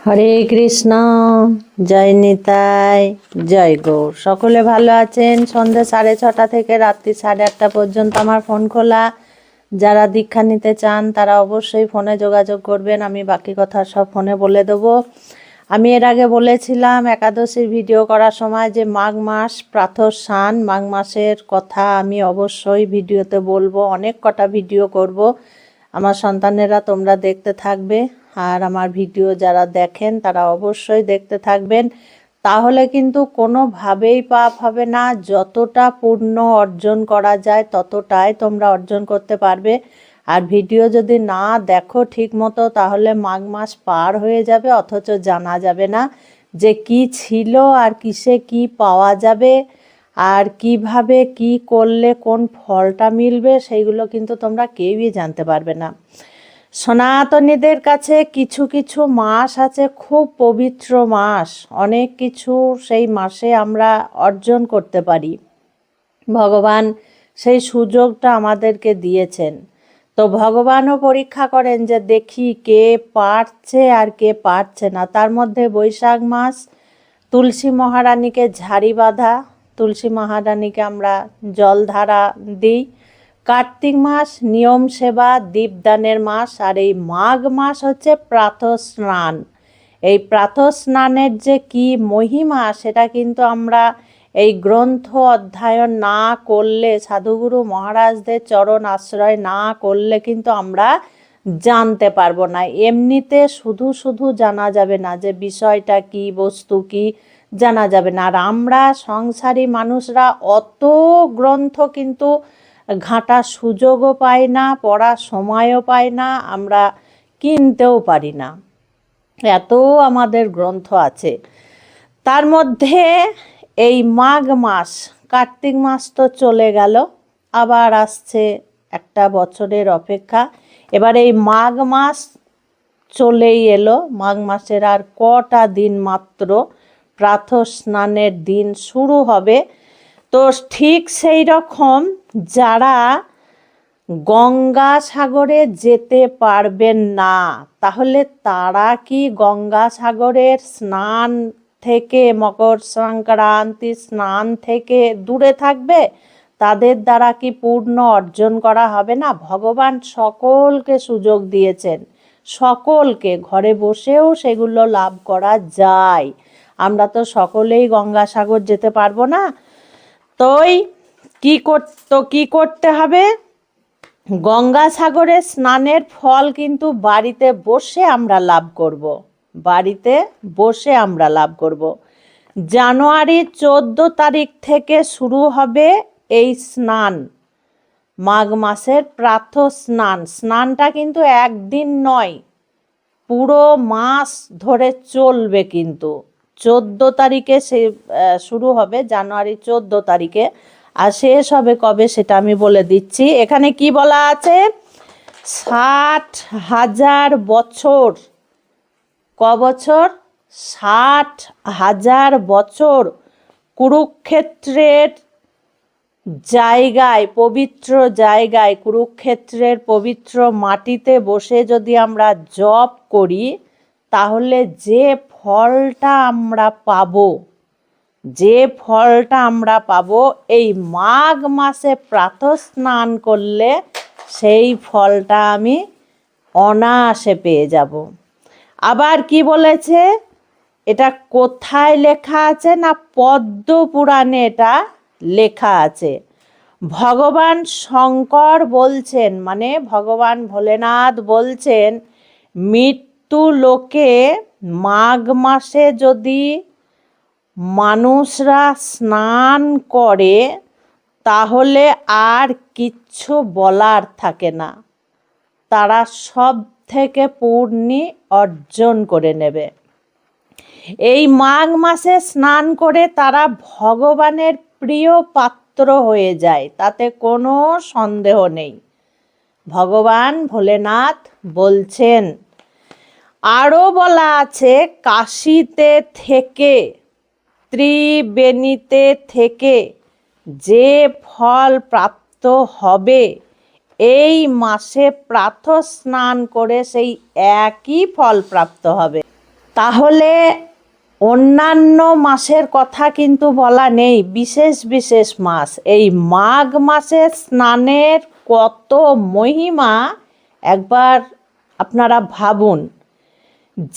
হরে কৃষ্ণ। জয় নিতাই, জয় গৌর। সকলে ভালো আছেন? সন্ধ্যে 6:30 থেকে রাত্রি 8:30 পর্যন্ত আমার ফোন খোলা। যারা দীক্ষা নিতে চান তারা অবশ্যই ফোনে যোগাযোগ করবেন। আমি বাকি কথা সব ফোনে বলে দেবো। আমি এর আগে বলেছিলাম একাদশীর ভিডিও করার সময় যে মাঘ মাস প্রাতঃস্নান, মাঘ মাসের কথা আমি অবশ্যই ভিডিওতে বলবো। অনেক কটা ভিডিও করব। আমার সন্তানেরা তোমরা দেখতে থাকবে, আর আমার ভিডিও যারা দেখেন তারা অবশ্যই দেখতে থাকবেন। তাহলে কিন্তু কোনোভাবেই পাপ হবে না। যতটা পুণ্য অর্জন করা যায় ততটাই তোমরা অর্জন করতে পারবে। আর ভিডিও যদি না দেখো ঠিক মতো তাহলে মাঘ মাস পার হয়ে যাবে, অথচ জানা যাবে না যে কি ছিল আর কিসে কি পাওয়া যাবে আর কিভাবে কি করলে কোন ফলটা মিলবে, সেইগুলো কিন্তু তোমরা কেউই জানতে পারবে না। সনাতনীদের কাছে কিছু কিছু মাস আছে খুব পবিত্র মাস, অনেক কিছু সেই মাসে আমরা অর্জন করতে পারি। ভগবান সেই সুযোগটা আমাদেরকে দিয়েছেন। তো ভগবানও পরীক্ষা করেন যে দেখি কে পারছে আর কে পারছে না। তার মধ্যে বৈশাখ মাস তুলসী মহারানীকে ঝাড়ি বাঁধা, তুলসী মহারানীকে আমরা জলধারা দিই। কার্তিক মাস নিয়ম সেবা দীপদানের মাস। আর এই মাঘ মাস হচ্ছে প্রাতঃ স্নান। এই প্রাতঃ স্নানের যে কি মহিমা সেটা কিন্তু আমরা এই গ্রন্থ অধ্যয়ন না করলে, সাধুগুরু মহারাজদের চরণ আশ্রয় না করলে কিন্তু আমরা জানতে পারবো না। এমনিতে শুধু শুধু জানা যাবে না যে বিষয়টা কি, বস্তু কি, জানা যাবে না। আর আমরা সংসারী মানুষরা অত গ্রন্থ কিন্তু ঘাঁটার সুযোগও পাই না, পড়ার সময়ও পাই না, আমরা কিনতেও পারি না, এত আমাদের গ্রন্থ আছে। তার মধ্যে এই মাঘ মাস, কার্তিক মাস তো চলে গেল, আবার আসছে একটা বছরের অপেক্ষা। এবার এই মাঘ মাস চলেই এলো। মাঘ মাসের আর কটা দিন মাত্র প্রাতঃ স্নানের দিন শুরু হবে। তো ঠিক সেই রকম যারা গঙ্গাসাগরে যেতে পারবেন না, তাহলে তারা কি গঙ্গাসাগরের স্নান থেকে, মকর সংক্রান্তি স্নান থেকে দূরে থাকবে? তাদের দ্বারা কি পূর্ণ অর্জন করা হবে না? ভগবান সকলকে সুযোগ দিয়েছেন, সকলকে, ঘরে বসেও সেগুলো লাভ করা যায়। আমরা তো সকলেই গঙ্গাসাগর যেতে পারবো না। কি করতে হবে? গঙ্গাসাগরে স্নানের ফল কিন্তু বাড়িতে বসে আমরা লাভ করব। বাড়িতে বসে আমরা লাভ করব। জানুয়ারি 14 তারিখ থেকে শুরু হবে এই স্নান, মাঘ মাসের প্রাতঃ স্নান। স্নানটা কিন্তু একদিন নয়, পুরো মাস ধরে চলবে। কিন্তু 14 তারিখে সে শুরু হবে, জানুয়ারি 14 তারিখে। আর শেষ হবে কবে সেটা আমি বলে দিচ্ছি। এখানে কি বলা আছে? 60,000 বছর। ক বছর? 60,000 বছর কুরুক্ষেত্রের জায়গায়, পবিত্র জায়গায়, কুরুক্ষেত্রের পবিত্র মাটিতে বসে যদি আমরা জপ করি, তাহলে যে ফলটা আমরা পাবো, এই মাঘ মাসে প্রাতঃ স্নান করলে সেই ফলটা আমি অনায়াসে পেয়ে যাব। আবার কি বলেছে? এটা কোথায় লেখা আছে না, পদ্ম পুরাণে এটা লেখা আছে। ভগবান শঙ্কর বলছেন, মানে ভগবান ভোলেনাথ বলছেন, মৃত্যু লোকে মাঘ মাসে যদি মানুষরা স্নান করে তাহলে আর কিচ্ছু বলার থাকে না, তারা সব থেকে পূর্ণি অর্জন করে নেবে। এই মাঘ মাসে স্নান করে তারা ভগবানের প্রিয় পাত্র হয়ে যায়, তাতে কোনো সন্দেহ নেই। ভগবান ভোলেনাথ বলছেন। আরও বলা আছে, কাশীতে থেকে, ত্রিবেণীতে থেকে যে ফল প্রাপ্ত হবে, এই মাসে প্রাতঃ স্নান করে সেই একই ফল প্রাপ্ত হবে। তাহলে অন্যান্য মাসের কথা কিন্তু বলা নেই, বিশেষ বিশেষ মাস। এই মাঘ মাসের স্নানের কত মহিমা একবার আপনারা ভাবুন।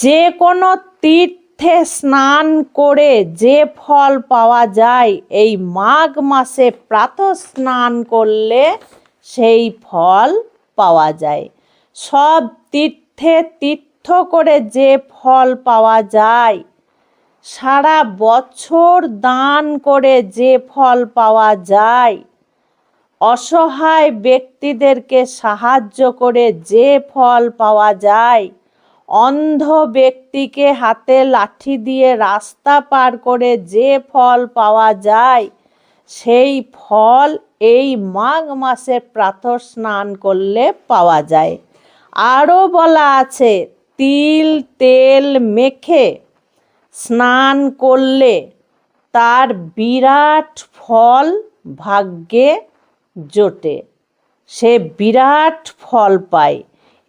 যে কোনো তীর্থে স্নান করে যে ফল পাওয়া যায়, এই মাঘ মাসে প্রাতঃ স্নান করলে সেই ফল পাওয়া যায়। সব তীর্থে তীর্থ করে যে ফল পাওয়া যায়, সারা বছর দান করে যে ফল পাওয়া যায়, অসহায় ব্যক্তিদেরকে সাহায্য করে যে ফল পাওয়া যায়, অন্ধ ব্যক্তিকে হাতে লাঠি দিয়ে রাস্তা পার করে যে ফল পাওয়া যায়, সেই ফল এই মাঘ মাসে প্রাতঃ স্নান করলে পাওয়া যায়। আরও বলা আছে, তিল তেল মেখে স্নান করলে তার বিরাট ফল ভাগ্যে জোটে, সে বিরাট ফল পায়।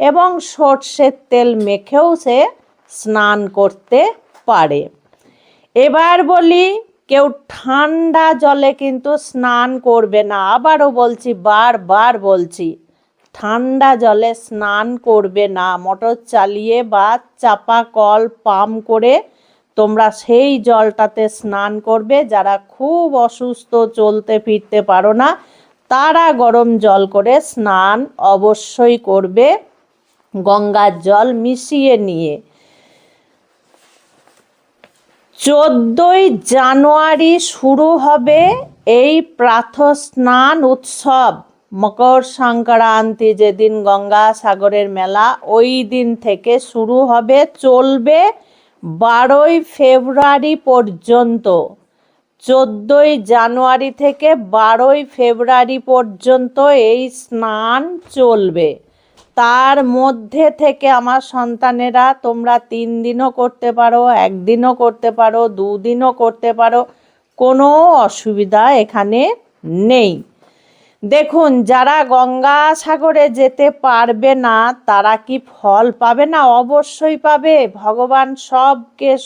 এবং সর্ষের তেল মেখেও সে স্নান করতে পারে। এবার বলি, কেউ ঠান্ডা জলে কিন্তু স্নান করবে না। আবারও বলছি, বারবার বলছি, ঠান্ডা জলে স্নান করবে না। মোটর চালিয়ে বা চাপা কল পাম্প করে তোমরা সেই জলটাতে স্নান করবে। যারা খুব অসুস্থ, চলতে ফিরতে পারো না, তারা গরম জল করে স্নান অবশ্যই করবে, গঙ্গার জল মিশিয়ে নিয়ে। 14ই জানুয়ারি শুরু হবে এই প্রাতঃ স্নান উৎসব। মকর সংক্রান্তি যেদিন গঙ্গা সাগরের মেলা, ওই দিন থেকে শুরু হবে, চলবে 12ই ফেব্রুয়ারি পর্যন্ত। 14ই জানুয়ারি থেকে 12ই ফেব্রুয়ারি পর্যন্ত এই স্নান চলবে। তার মধ্যে থেকে আমার সন্তানেরা, তোমরা 3 দিনও করতে পারো, 1 দিনও করতে পারো, 2 দিনও করতে পারো, কোনো অসুবিধা এখানে নেই। দেখুন, যারা গঙ্গা সাগরে যেতে পারবে না তারা কি ফল পাবে না? অবশ্যই পাবে। ভগবান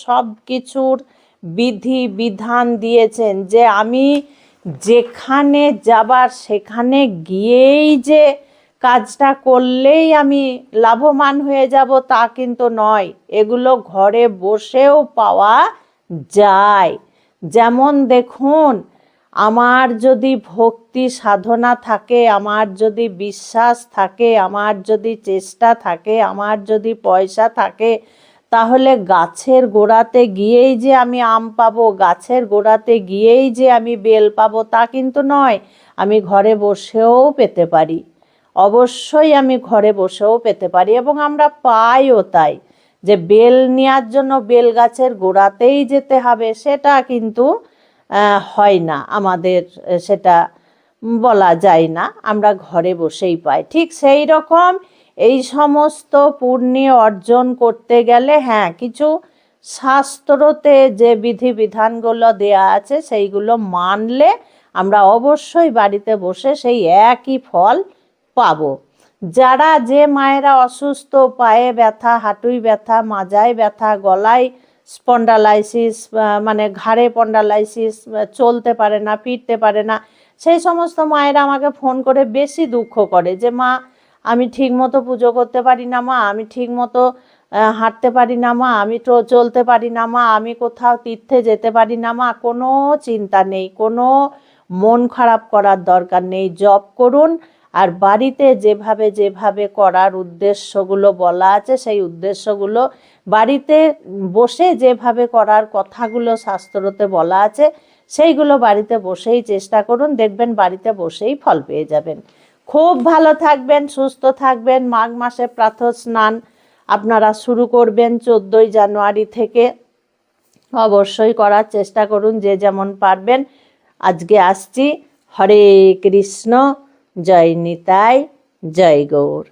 সব কিছুর বিধি বিধান দিয়েছেন, যে আমি যেখানে যাবার সেখানে গিয়েই যে কাজটা করলেই আমি লাভবান হয়ে যাব তা কিন্তু নয়। এগুলো ঘরে বসেও পাওয়া যায়। যেমন দেখুন, আমার যদি ভক্তি সাধনা থাকে, আমার যদি বিশ্বাস থাকে, আমার যদি চেষ্টা থাকে, আমার যদি পয়সা থাকে, তাহলে গাছের গোড়াতে গিয়েই যে আমি আম পাবো, গাছের গোড়াতে গিয়েই যে আমি বেল পাবো তা কিন্তু নয়। আমি ঘরে বসেও পেতে পারি, অবশ্যই আমি ঘরে বসেও পেতে পারি। এবং আমরা পাইও তাই। যে বেল নেওয়ার জন্য বেল গাছের গোড়াতেই যেতে হবে সেটা কিন্তু হয় না, আমাদের সেটা বলা যায় না, আমরা ঘরে বসেই পাই। ঠিক সেই রকম এই সমস্ত পুণ্য অর্জন করতে গেলে হ্যাঁ, কিছু শাস্ত্রতে যে বিধিবিধানগুলো দেয়া আছে সেইগুলো মানলে আমরা অবশ্যই বাড়িতে বসে সেই একই ফল পাবো। যারা, যে মায়েরা অসুস্থ, পায়ে ব্যথা, হাঁটুই ব্যথা, মাজায় ব্যথা, গলায় স্পন্ডালাইসিস, মানে ঘাড়ে স্পন্ডালাইসিস, চলতে পারে না, ফিরতে পারে না, সেই সমস্ত মায়েরা আমাকে ফোন করে বেশি দুঃখ করে যে মা, আমি ঠিকমতো পুজো করতে পারি না মা, আমি ঠিকমতো হাঁটতে পারি না মা, আমি তো চলতে পারি না মা, আমি কোথাও তীর্থে যেতে পারি না মা। কোনো চিন্তা নেই, কোনো মন খারাপ করার দরকার নেই। জপ করুন, আর বাড়িতে যেভাবে যেভাবে করার উদ্দেশ্যগুলো বলা আছে সেই উদ্দেশ্যগুলো বাড়িতে বসে যেভাবে করার কথাগুলো শাস্ত্রতে বলা আছে সেইগুলো বাড়িতে বসেই চেষ্টা করুন, দেখবেন বাড়িতে বসেই ফল পেয়ে যাবেন। খুব ভালো থাকবেন, সুস্থ থাকবেন। মাঘ মাসে প্রাতঃ স্নান আপনারা শুরু করবেন 14ই জানুয়ারি থেকে। অবশ্যই করার চেষ্টা করুন, যে যেমন পারবেন। আজকে আসছি। হরে কৃষ্ণ। জয় নিতাই, জয় গৌর।